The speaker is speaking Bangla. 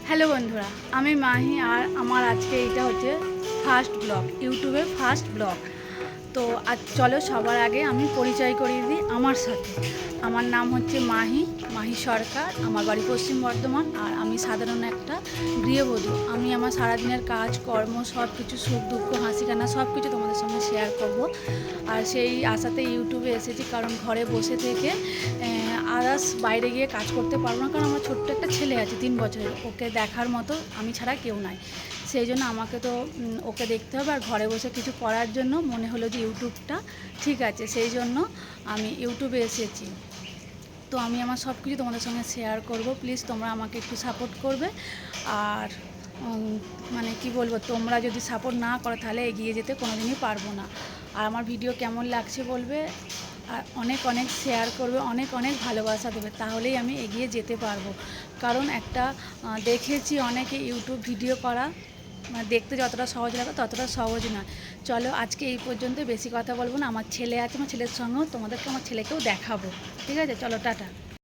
হ্যালো বন্ধুরা, আমি মাহি আর আমার আজকে এটা হচ্ছে ফার্স্ট ব্লগ, ইউটিউবের ফার্স্ট ব্লগ। তো আজ চলো সবার আগে আমি পরিচয় করিয়ে দিই আমার সাথে। আমার নাম হচ্ছে মাহি মাহি সরকার, আমার বাড়ি পশ্চিম বর্ধমান। আর আমি সাধারণ একটা গৃহবধূ। আমি আমার সারাদিনের কাজ কর্ম সব কিছু, সুখ দুঃখ হাসি কান্না সব কিছু তোমাদের সঙ্গে শেয়ার করব। আর সেই আশাতে ইউটিউবে এসেছি, কারণ ঘরে বসে থেকে আদার্স বাইরে গিয়ে কাজ করতে পারবো না, কারণ আমার ছোট্ট একটা ছেলে আছে 3 বছরের, ওকে দেখার মতো আমি ছাড়া কেউ নাই। সেই জন্য আমাকে তো ওকে দেখতে হবে, আর ঘরে বসে কিছু করার জন্য মনে হলো যে ইউটিউবটা ঠিক আছে, সেই জন্য আমি ইউটিউবে এসেছি। তো আমি আমার সব কিছু তোমাদের সঙ্গে শেয়ার করব। প্লিজ তোমরা আমাকে একটু সাপোর্ট করবে। আর মানে কি বলবো, তোমরা যদি সাপোর্ট না করো তাহলে এগিয়ে যেতে কোনোদিনই পারবো না। আর আমার ভিডিও কেমন লাগছে বলবে, আর অনেক অনেক শেয়ার করবে, অনেক অনেক ভালোবাসা দেবে, তাহলেই আমি এগিয়ে যেতে পারবো। কারণ একটা দেখেছি অনেকে ইউটিউব ভিডিও করা মানে দেখতে যতটা সহজ লাগে ততটা সহজ নয়। চলো আজকে এই পর্যন্ত, বেশি কথা বলবো না। আমার ছেলে আছে, আমার ছেলের সঙ্গেও তোমাদেরকে আমার ছেলেকেও দেখাবো। ঠিক আছে, চলো টাটা।